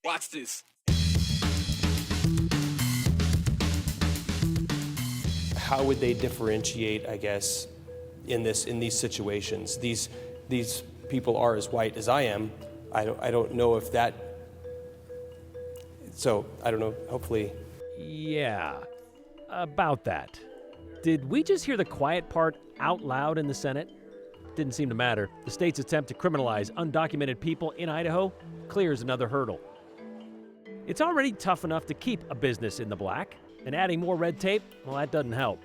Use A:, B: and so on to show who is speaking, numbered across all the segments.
A: Watch this.
B: How would they differentiate, I guess, in these situations? These people are as white as I am. I don't know if that. So I don't know. Hopefully.
C: Yeah, about that. Did we just hear the quiet part out loud in the Senate? Didn't seem to matter. The state's attempt to criminalize undocumented people in Idaho clears another hurdle. It's already tough enough to keep a business in the black, and adding more red tape, well, that doesn't help.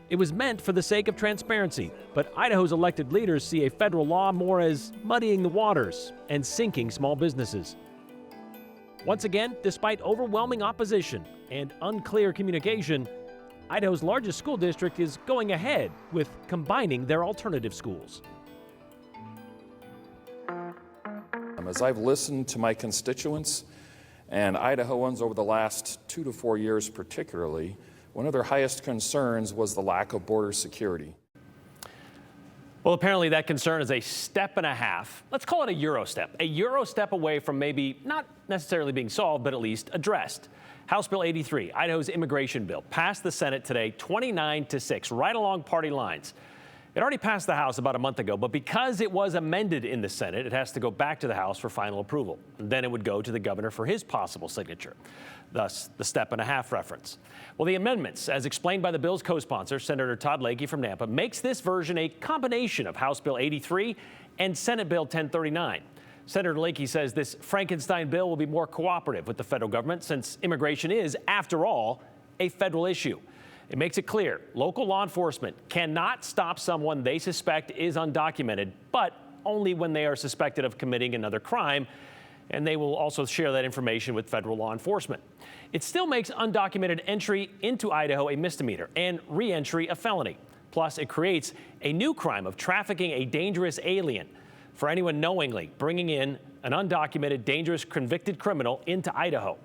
C: It was meant for the sake of transparency, but Idaho's elected leaders see a federal law more as muddying the waters and sinking small businesses. Once again, despite overwhelming opposition and unclear communication, Idaho's largest school district is going ahead with combining their alternative schools.
D: As I've listened to my constituents and Idahoans over the last 2 to 4 years particularly, one of their highest concerns was the lack of border security.
C: Well, apparently that concern is a step and a half. Let's call it a Euro step away from maybe not necessarily being solved, but at least addressed. House Bill 83, Idaho's immigration bill, passed the Senate today 29-6, right along party lines. It already passed the House about a month ago, but because it was amended in the Senate, it has to go back to the House for final approval. And then it would go to the governor for his possible signature. Thus, the step and a half reference. Well, the amendments, as explained by the bill's co-sponsor, Senator Todd Leahy from Nampa, makes this version a combination of House Bill 83 and Senate Bill 1039. Senator Leahy says this Frankenstein bill will be more cooperative with the federal government since immigration is, after all, a federal issue. It makes it clear local law enforcement cannot stop someone they suspect is undocumented, but only when they are suspected of committing another crime, and they will also share that information with federal law enforcement. It still makes undocumented entry into Idaho a misdemeanor and re-entry a felony. Plus, it creates a new crime of trafficking a dangerous alien for anyone knowingly bringing in an undocumented, dangerous, convicted criminal into Idaho.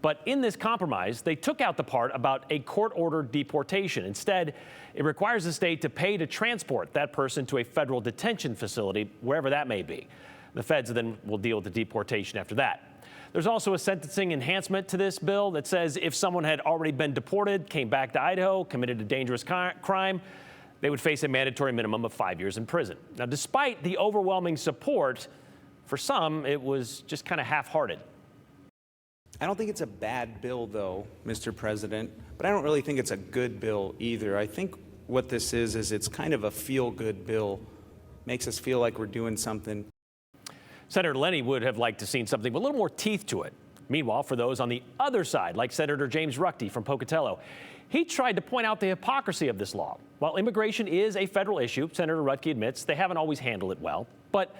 C: But in this compromise, they took out the part about a court-ordered deportation. Instead, it requires the state to pay to transport that person to a federal detention facility, wherever that may be. The feds then will deal with the deportation after that. There's also a sentencing enhancement to this bill that says if someone had already been deported, came back to Idaho, committed a dangerous crime, they would face a mandatory minimum of 5 years in prison. Now, despite the overwhelming support, for some, it was just kind of half-hearted.
E: I don't think it's a bad bill, though, Mr. President, but I don't really think it's a good bill either. I think what this is it's kind of a feel-good bill. Makes us feel like we're doing something.
C: Senator Lenny would have liked to seen something with a little more teeth to it. Meanwhile, for those on the other side, like Senator James Ruckty from Pocatello, he tried to point out the hypocrisy of this law. While immigration is a federal issue, Senator Ruckty admits they haven't always handled it well, but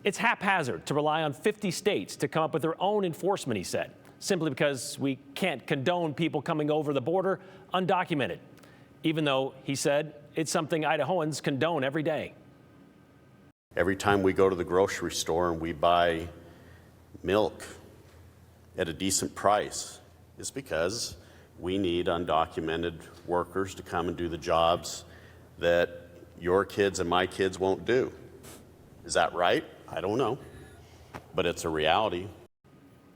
C: it's haphazard to rely on 50 states to come up with their own enforcement, he said, simply because we can't condone people coming over the border undocumented, even though, he said, it's something Idahoans condone every day.
F: Every time we go to the grocery store and we buy milk at a decent price, it's because we need undocumented workers to come and do the jobs that your kids and my kids won't do. Is that right? I don't know, but it's a reality.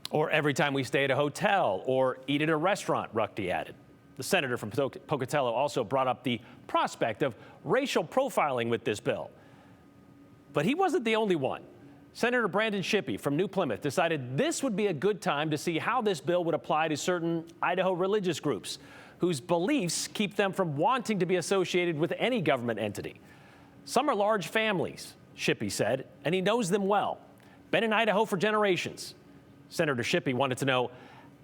C: Or every time we stay at a hotel or eat at a restaurant, Ruckty added. The senator from Pocatello also brought up the prospect of racial profiling with this bill. But he wasn't the only one. Senator Brandon Shippey from New Plymouth decided this would be a good time to see how this bill would apply to certain Idaho religious groups whose beliefs keep them from wanting to be associated with any government entity. Some are large families, Shippey said, and he knows them well. Been in Idaho for generations. Senator Shippey wanted to know,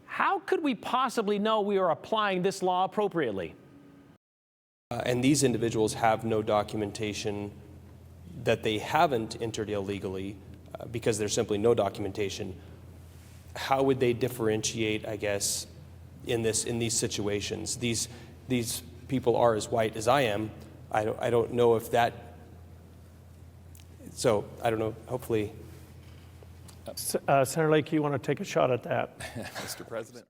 C: how could we possibly know we are applying this law appropriately?
B: And these individuals have no documentation that they haven't entered illegally because there's simply no documentation. How would they differentiate, I guess, in these situations? These people are as white as I am. I don't know if that. So I don't know. Hopefully.
G: Senator Lake, you want to take a shot at that?
D: Mr. President.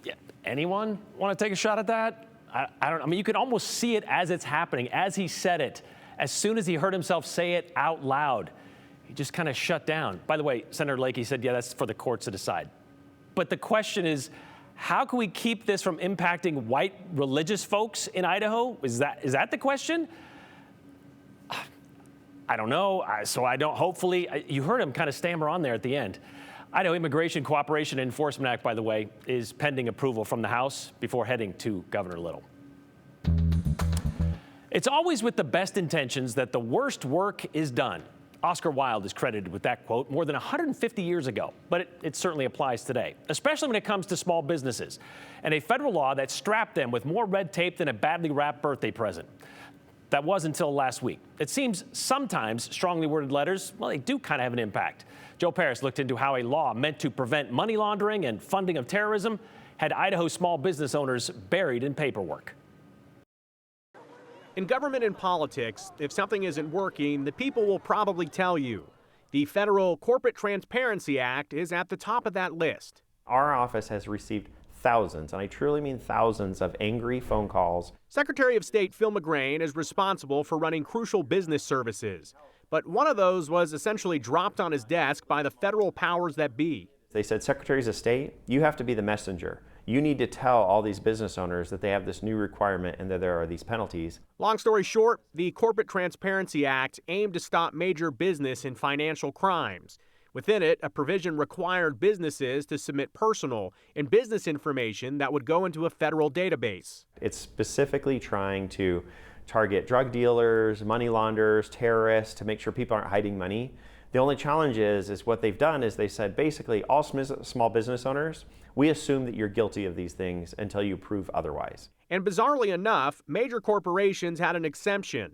C: Yeah. Anyone want to take a shot at that? I mean, you could almost see it as it's happening, as he said it. As soon as he heard himself say it out loud, he just kind of shut down. By the way, Senator Leahy said, yeah, that's for the courts to decide. But the question is, how can we keep this from impacting white religious folks in Idaho? Is that the question? I don't know. Hopefully, you heard him kind of stammer on there at the end. Idaho Immigration Cooperation and Enforcement Act, by the way, is pending approval from the House before heading to Governor Little. It's always with the best intentions that the worst work is done. Oscar Wilde is credited with that quote more than 150 years ago, but it certainly applies today, especially when it comes to small businesses and a federal law that strapped them with more red tape than a badly wrapped birthday present. That was until last week. It seems sometimes strongly worded letters, well, they do kind of have an impact. Joe Paris looked into how a law meant to prevent money laundering and funding of terrorism had Idaho small business owners buried in paperwork.
A: In government and politics, if something isn't working, the people will probably tell you. The federal Corporate Transparency Act is at the top of that list.
H: Our office has received thousands, and I truly mean thousands, of angry phone calls.
A: Secretary of State Phil McGrain is responsible for running crucial business services. But one of those was essentially dropped on his desk by the federal powers that be.
H: They said, Secretaries of State, you have to be the messenger. You need to tell all these business owners that they have this new requirement and that there are these penalties.
A: Long story short, the Corporate Transparency Act aimed to stop major business and financial crimes. Within it, a provision required businesses to submit personal and business information that would go into a federal database.
H: It's specifically trying to target drug dealers, money launderers, terrorists, to make sure people aren't hiding money. The only challenge is what they've done is they said basically all small business owners, we assume that you're guilty of these things until you prove otherwise.
A: And bizarrely enough, major corporations had an exemption.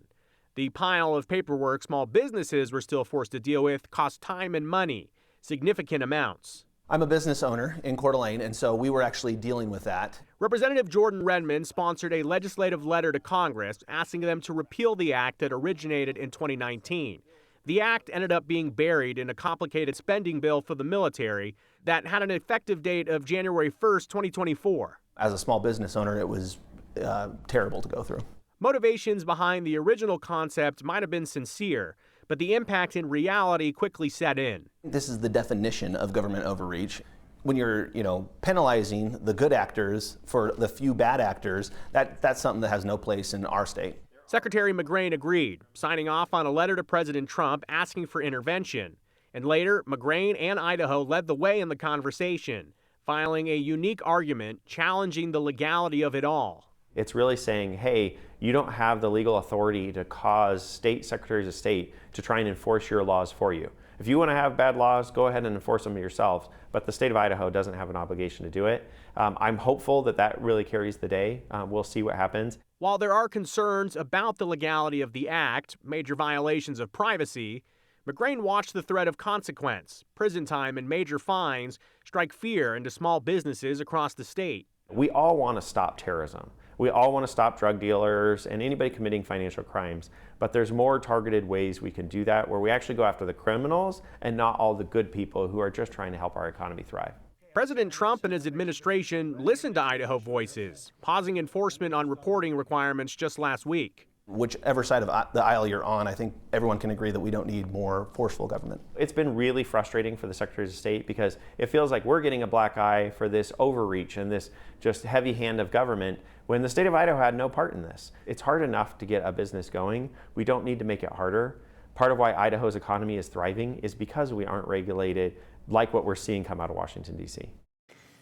A: The pile of paperwork small businesses were still forced to deal with cost time and money, significant amounts.
I: I'm a business owner in Coeur d'Alene, and so we were actually dealing with that.
A: Representative Jordan Redmond sponsored a legislative letter to Congress asking them to repeal the act that originated in 2019. The act ended up being buried in a complicated spending bill for the military that had an effective date of January 1st, 2024.
I: As a small business owner, it was terrible to go through.
A: Motivations behind the original concept might have been sincere, but the impact in reality quickly set in.
I: This is the definition of government overreach. When you're, penalizing the good actors for the few bad actors, that's something that has no place in our state.
A: Secretary McGrain agreed, signing off on a letter to President Trump asking for intervention. And later, McGrain and Idaho led the way in the conversation, filing a unique argument challenging the legality of it all.
H: It's really saying, hey, you don't have the legal authority to cause state secretaries of state to try and enforce your laws for you. If you want to have bad laws, go ahead and enforce them yourselves, but the state of Idaho doesn't have an obligation to do it. I'm hopeful that really carries the day. We'll see what happens.
A: While there are concerns about the legality of the act, major violations of privacy, McGrain watched the threat of consequence, prison time and major fines strike fear into small businesses across the state.
H: We all want to stop terrorism. We all want to stop drug dealers and anybody committing financial crimes, but there's more targeted ways we can do that where we actually go after the criminals and not all the good people who are just trying to help our economy thrive.
A: President Trump and his administration listened to Idaho voices, pausing enforcement on reporting requirements just last week.
I: Whichever side of the aisle you're on, I think everyone can agree that we don't need more forceful government.
H: It's been really frustrating for the secretaries of state because it feels like we're getting a black eye for this overreach and this just heavy hand of government when the state of Idaho had no part in this. It's hard enough to get a business going. We don't need to make it harder. Part of why Idaho's economy is thriving is because we aren't regulated like what we're seeing come out of Washington, D.C.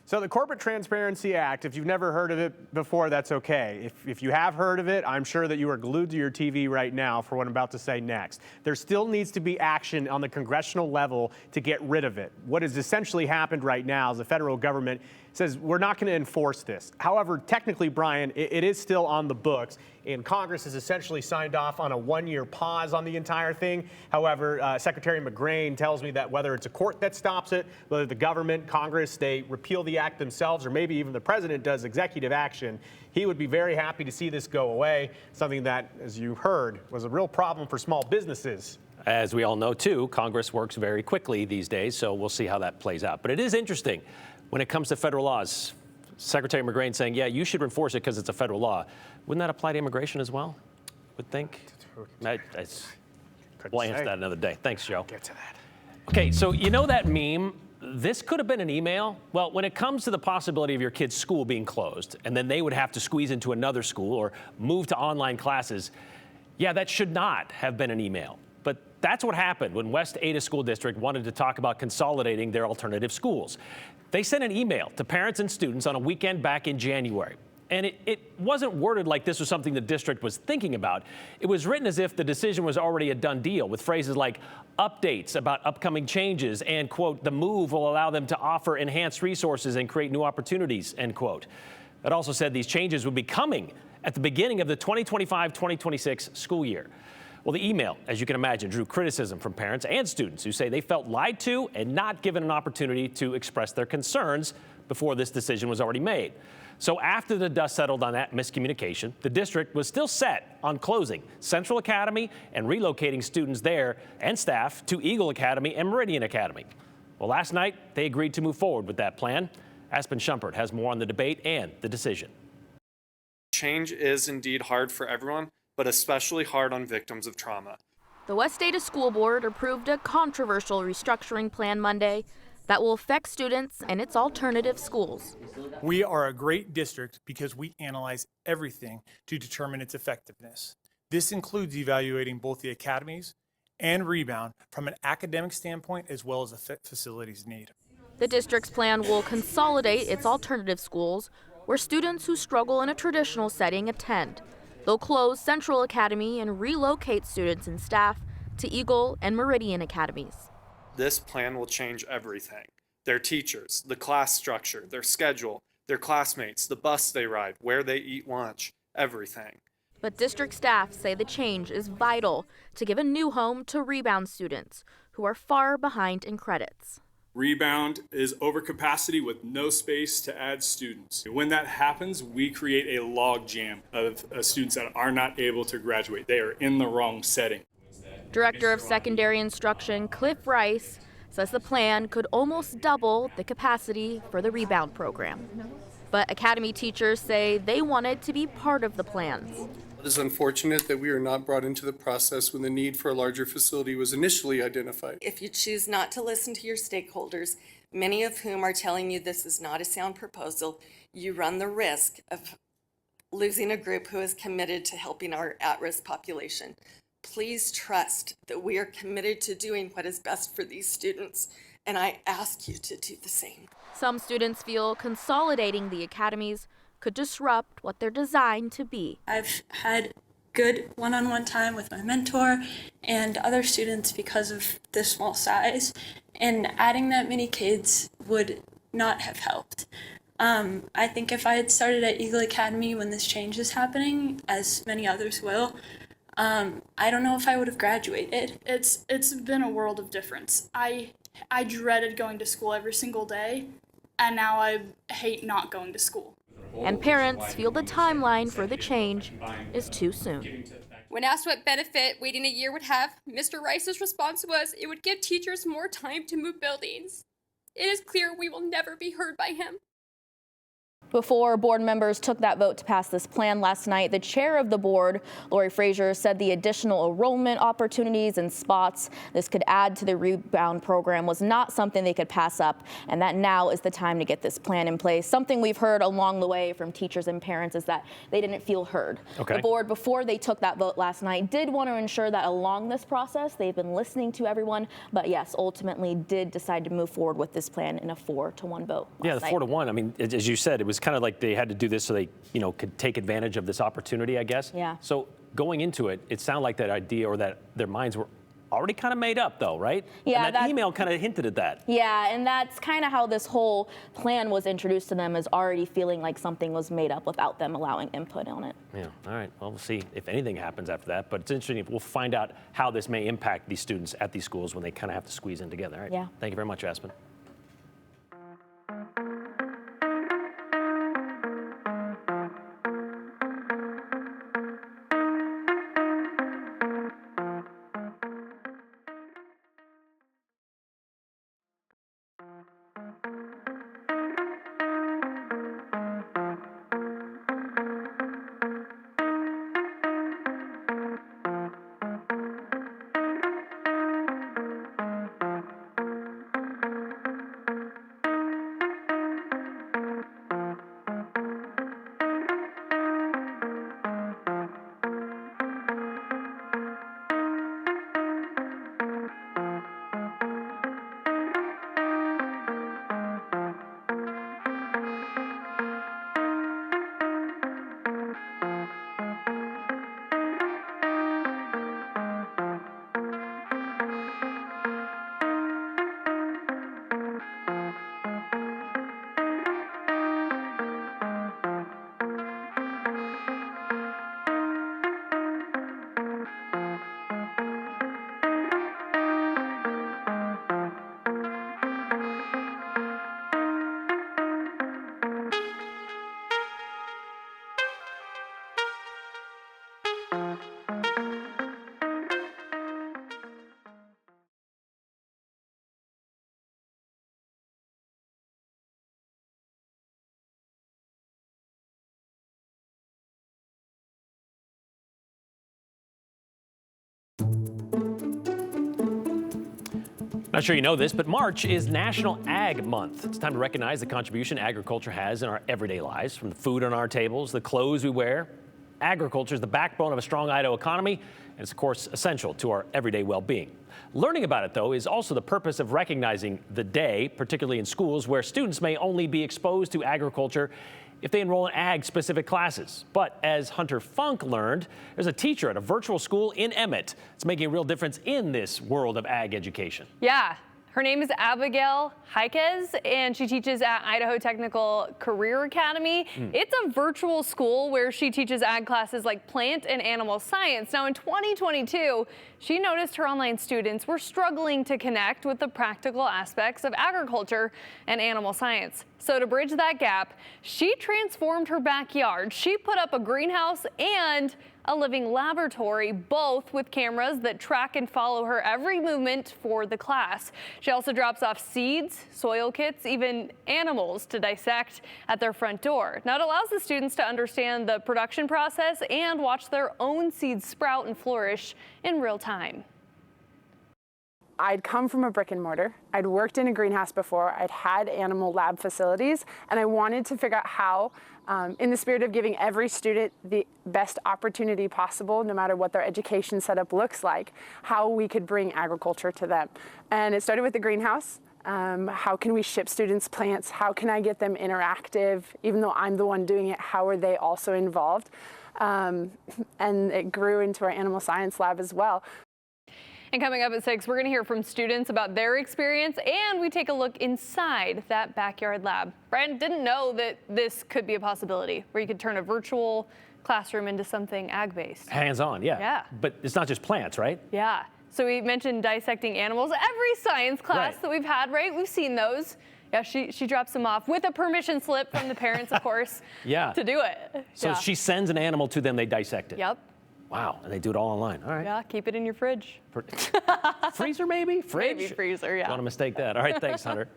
A: So the Corporate Transparency Act, if you've never heard of it before, that's okay. If you have heard of it, I'm sure that you are glued to your TV right now for what I'm about to say next. There still needs to be action on the congressional level to get rid of it. What has essentially happened right now is the federal government says we're not going to enforce this. However, technically, Brian, it is still on the books, and Congress has essentially signed off on a one-year pause on the entire thing. However, Secretary McGrain tells me that whether it's a court that stops it, whether the government, Congress, they repeal the act themselves, or maybe even the president does executive action, he would be very happy to see this go away, something that, as you heard, was a real problem for small businesses.
C: As we all know, too, Congress works very quickly these days, so we'll see how that plays out. But it is interesting when it comes to federal laws. Secretary McGrain saying, yeah, you should enforce it because it's a federal law. Wouldn't that apply to immigration as well? Would think. We'll answer that another day. Thanks, Joe.
A: Get to that.
C: Okay, so you know that meme? This could have been an email. Well, when it comes to the possibility of your kid's school being closed, and then they would have to squeeze into another school or move to online classes, yeah, that should not have been an email. But that's what happened when West Ada School District wanted to talk about consolidating their alternative schools. They sent an email to parents and students on a weekend back in January. And it wasn't worded like this was something the district was thinking about. It was written as if the decision was already a done deal, with phrases like updates about upcoming changes and, quote, the move will allow them to offer enhanced resources and create new opportunities, end quote. It also said these changes would be coming at the beginning of the 2025-2026 school year. Well, the email, as you can imagine, drew criticism from parents and students who say they felt lied to and not given an opportunity to express their concerns before this decision was already made. So after the dust settled on that miscommunication, the district was still set on closing Central Academy and relocating students there and staff to Eagle Academy and Meridian Academy. Well, last night, they agreed to move forward with that plan. Aspen Shumpert has more on the debate and the decision.
J: Change is indeed hard for everyone, but especially hard on victims of trauma.
K: The West Ada School Board approved a controversial restructuring plan Monday that will affect students and its alternative schools.
L: We are a great district because we analyze everything to determine its effectiveness. This includes evaluating both the academies and Rebound from an academic standpoint as well as a facilities need.
K: The district's plan will consolidate its alternative schools where students who struggle in a traditional setting attend. They'll close Central Academy and relocate students and staff to Eagle and Meridian Academies.
J: This plan will change everything. Their teachers, the class structure, their schedule, their classmates, the bus they ride, where they eat lunch, everything.
K: But district staff say the change is vital to give a new home to Rebound students who are far behind in credits.
M: Rebound is overcapacity with no space to add students. When that happens, we create a log jam of students that are not able to graduate. They are in the wrong setting.
K: Director of Secondary Instruction Cliff Rice says the plan could almost double the capacity for the Rebound program. But Academy teachers say they wanted to be part of the plans.
J: It is unfortunate that we are not brought into the process when the need for a larger facility was initially identified.
N: If you choose not to listen to your stakeholders, many of whom are telling you this is not a sound proposal, you run the risk of losing a group who is committed to helping our at-risk population. Please trust that we are committed to doing what is best for these students, and I ask you to do the same.
K: Some students feel consolidating the academies could disrupt what they're designed to be.
O: I've had good one-on-one time with my mentor and other students because of the small size, and adding that many kids would not have helped. I think if I had started at Eagle Academy when this change is happening, as many others will, I don't know if I would have graduated.
P: It's been a world of difference. I dreaded going to school every single day, and now I hate not going to school.
K: And parents feel the timeline for the change is too soon.
Q: When asked what benefit waiting a year would have, Mr. Rice's response was it would give teachers more time to move buildings. It is clear we will never be heard by him.
K: Before board members took that vote to pass this plan last night, the chair of the board, Lori Frazier, said the additional enrollment opportunities and spots this could add to the Rebound program was not something they could pass up, and that now is the time to get this plan in place. Something we've heard along the way from teachers and parents is that they didn't feel heard.
C: Okay.
K: The board, before they took that vote last night, did want to ensure that along this process they've been listening to everyone, but yes, ultimately did decide to move forward with this plan in a 4-1 vote.
C: Yeah, the 4-1. I mean, as you said, it was kind of like they had to do this so they, could take advantage of this opportunity, I guess.
K: Yeah.
C: So going into it, it sounded like that idea or that their minds were already kind of made up, though, right?
K: Yeah.
C: And that email kind of hinted at that.
K: Yeah, and that's kind of how this whole plan was introduced to them, is already feeling like something was made up without them allowing input on it.
C: Yeah. All right. Well, we'll see if anything happens after that. But it's interesting. We'll find out how this may impact these students at these schools when they kind of have to squeeze in together. All right.
K: Yeah.
C: Thank you very much, Aspen. Not sure you know this, but March is National Ag Month. It's time to recognize the contribution agriculture has in our everyday lives, from the food on our tables, the clothes we wear. Agriculture is the backbone of a strong Idaho economy, and it's, of course, essential to our everyday well-being. Learning about it, though, is also the purpose of recognizing the day, particularly in schools where students may only be exposed to agriculture if they enroll in ag-specific classes. But as Hunter Funk learned, there's a teacher at a virtual school in Emmett that's making a real difference in this world of ag education.
R: Yeah. Her name is Abigail Heikes, and she teaches at Idaho Technical Career Academy. It's a virtual school where she teaches ag classes like plant and animal science. Now, in 2022, she noticed her online students were struggling to connect with the practical aspects of agriculture and animal science. So to bridge that gap, she transformed her backyard. She put up a greenhouse and a living laboratory, both with cameras that track and follow her every movement for the class. She also drops off seeds, soil kits, even animals to dissect at their front door. Now, it allows the students to understand the production process and watch their own seeds sprout and flourish in real time.
S: I'd come from a brick and mortar. I'd worked in a greenhouse before. I'd had animal lab facilities, and I wanted to figure out how, in the spirit of giving every student the best opportunity possible, no matter what their education setup looks like, how we could bring agriculture to them. And it started with the greenhouse. How can we ship students plants? How can I get them interactive? Even though I'm the one doing it, how are they also involved? And it grew into our animal science lab as well.
R: And coming up at 6, we're going to hear from students about their experience, and we take a look inside that backyard lab. Brian didn't know that this could be a possibility, where you could turn a virtual classroom into something ag-based.
C: Hands-on, yeah.
R: Yeah.
C: But it's not just plants, right?
R: Yeah. So we mentioned dissecting animals. Every science class
C: Right.
R: that we've had, right? We've seen those. Yeah, she drops them off with a permission slip from the parents, of course,
C: Yeah.
R: to do it.
C: So
R: Yeah.
C: she sends an animal to them, they dissect it.
R: Yep.
C: Wow, and they do it all online. All right.
R: Yeah, keep it in your fridge.
C: Freezer, maybe? Fridge?
R: Maybe freezer, yeah.
C: Don't want to mistake that. All right, thanks, Hunter.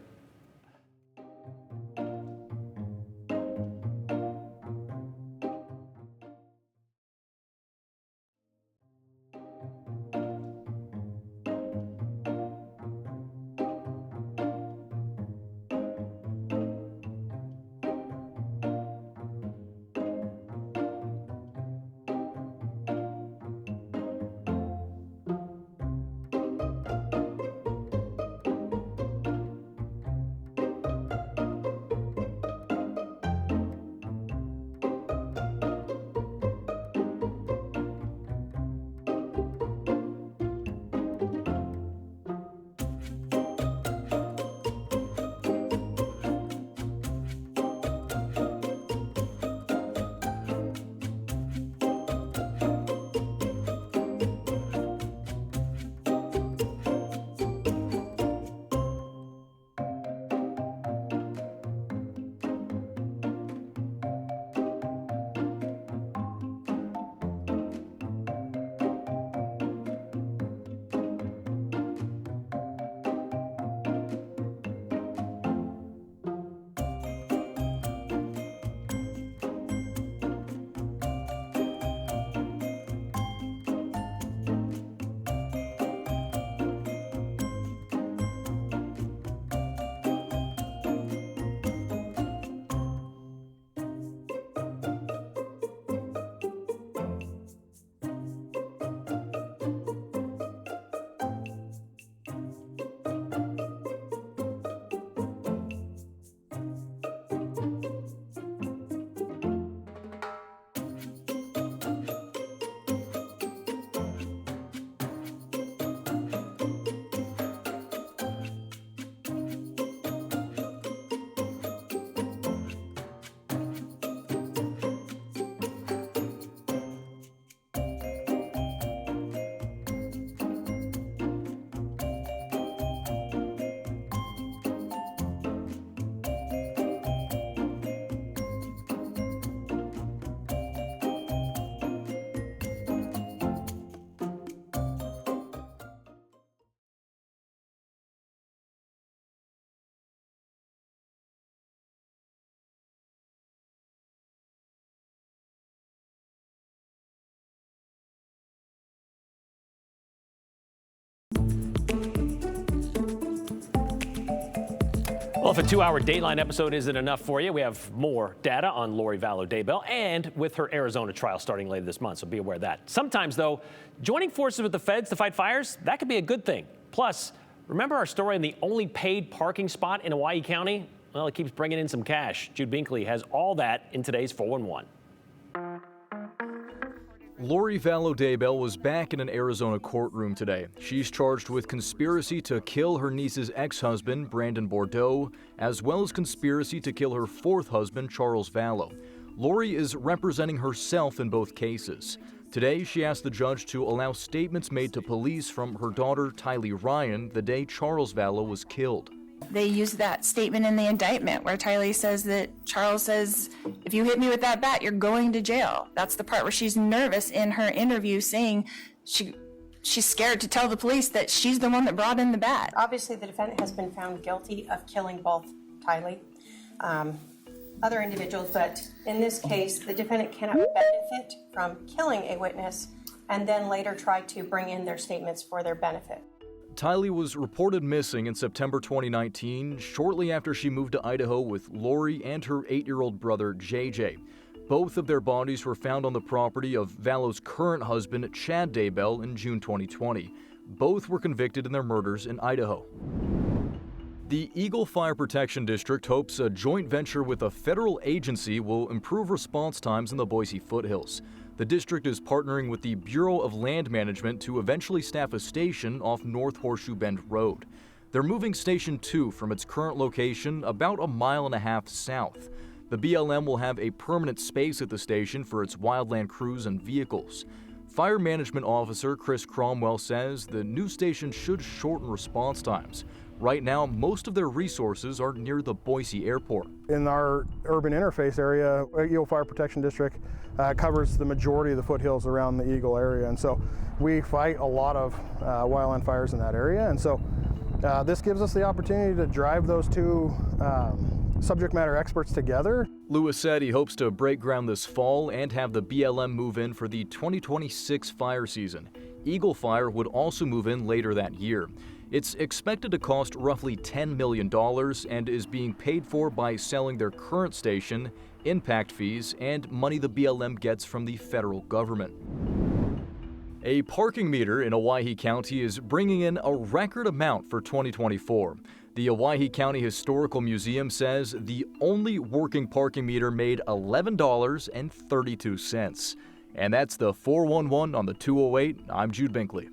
C: Well, if a 2-hour Dateline episode isn't enough for you, we have more data on Lori Vallow Daybell and with her Arizona trial starting later this month, so be aware of that. Sometimes, though, joining forces with the feds to fight fires, that could be a good thing. Plus, remember our story on the only paid parking spot in Hawaii County? Well, it keeps bringing in some cash. Jude Binkley has all that in today's 411.
T: Lori Vallow Daybell was back in an Arizona courtroom today. She's charged with conspiracy to kill her niece's ex-husband, Brandon Bordeaux, as well as conspiracy to kill her fourth husband, Charles Vallow. Lori is representing herself in both cases. Today, she asked the judge to allow statements made to police from her daughter, Tylee Ryan, the day Charles Vallow was killed.
U: They used that statement in the indictment where Tylee says that Charles says, if you hit me with that bat, you're going to jail. That's the part where she's nervous in her interview, saying she's scared to tell the police that she's the one that brought in the bat.
V: Obviously, the defendant has been found guilty of killing both Tylee, other individuals, but in this case, the defendant cannot benefit from killing a witness and then later try to bring in their statements for their benefit.
T: Tylee was reported missing in September 2019, shortly after she moved to Idaho with Lori and her 8-year-old brother, JJ. Both of their bodies were found on the property of Vallow's current husband, Chad Daybell, in June 2020. Both were convicted in their murders in Idaho. The Eagle Fire Protection District hopes a joint venture with a federal agency will improve response times in the Boise foothills. The district is partnering with the Bureau of Land Management to eventually staff a station off North Horseshoe Bend Road. They're moving Station 2 from its current location about 1.5 miles south. The BLM will have a permanent space at the station for its wildland crews and vehicles. Fire Management Officer Chris Cromwell says the new station should shorten response times. Right now, most of their resources are near the Boise airport.
W: In our urban interface area, Eagle Fire Protection District covers the majority of the foothills around the Eagle area, and so we fight a lot of wildland fires in that area, and so this gives us the opportunity to drive those two subject matter experts together.
T: Lewis said he hopes to break ground this fall and have the BLM move in for the 2026 fire season. Eagle Fire would also move in later that year. It's expected to cost roughly $10 million and is being paid for by selling their current station, impact fees, and money the BLM gets from the federal government. A parking meter in Owyhee County is bringing in a record amount for 2024. The Owyhee County Historical Museum says the only working parking meter made $11.32. And that's the 411 on the 208. I'm Jude Binkley.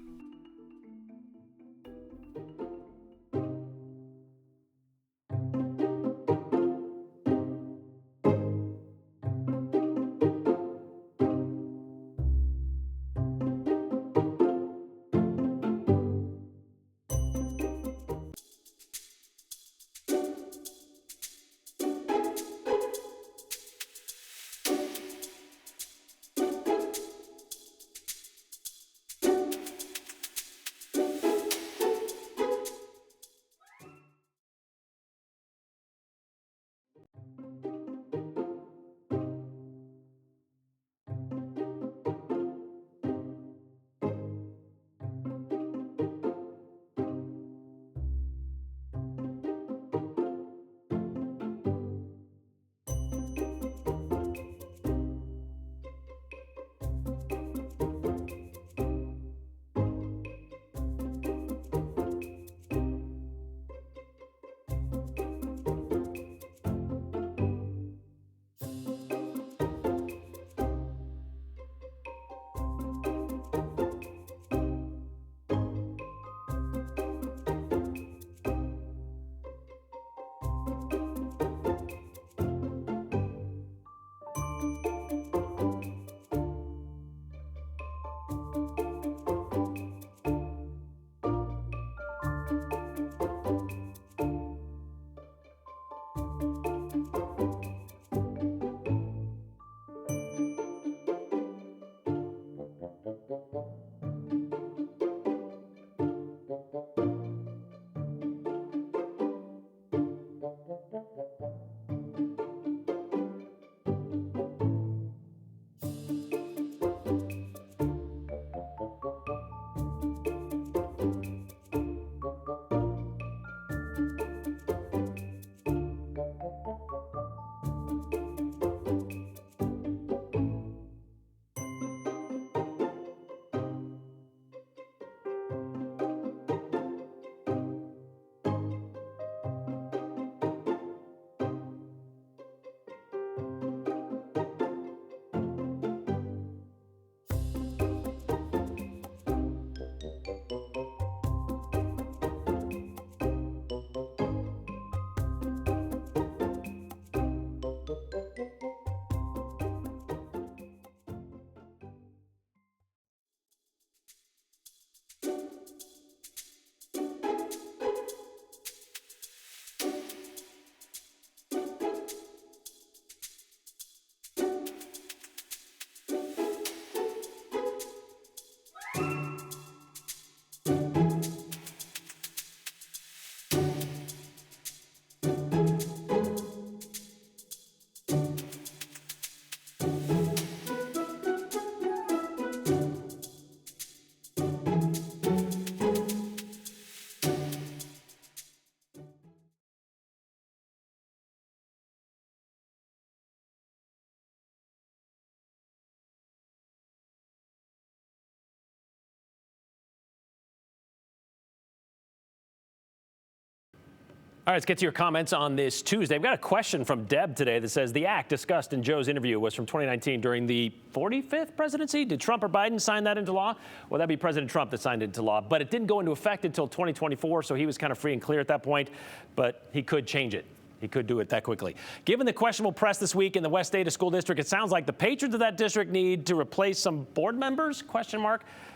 C: All right, let's get to your comments on this Tuesday. We've got a question from Deb today that says the act discussed in Joe's interview was from 2019 during the 45th presidency. Did Trump or Biden sign that into law? Well, that'd be President Trump that signed it into law, but it didn't go into effect until 2024, so he was kind of free and clear at that point, but he could change it. He could do it that quickly. Given the questionable press this week in the West Ada School District, it sounds like the patrons of that district need to replace some board members, ?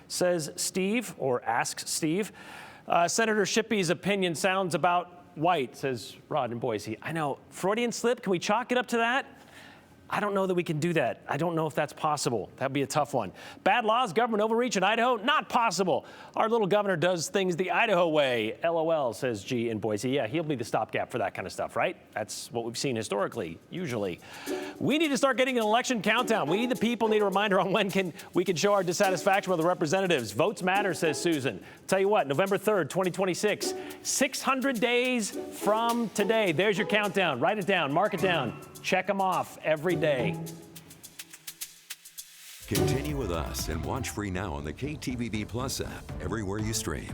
C: Says Steve, or asks Steve. Senator Shippey's opinion sounds about white, says Rod in Boise. I know, Freudian slip, can we chalk it up to that? I don't know that we can do that. I don't know if that's possible. That'd be a tough one. Bad laws, government overreach in Idaho, not possible. Our little governor does things the Idaho way. LOL, says G in Boise. Yeah, he'll be the stopgap for that kind of stuff, right? That's what we've seen historically, usually. We need to start getting an election countdown. We, the people, need a reminder on when we can show our dissatisfaction with the representatives. Votes matter, says Susan. Tell you what, November 3rd, 2026, 600 days from today. There's your countdown. Write it down, mark it down. Check them off every day.
B: Continue with us and watch free now on the KTVB Plus app everywhere you stream.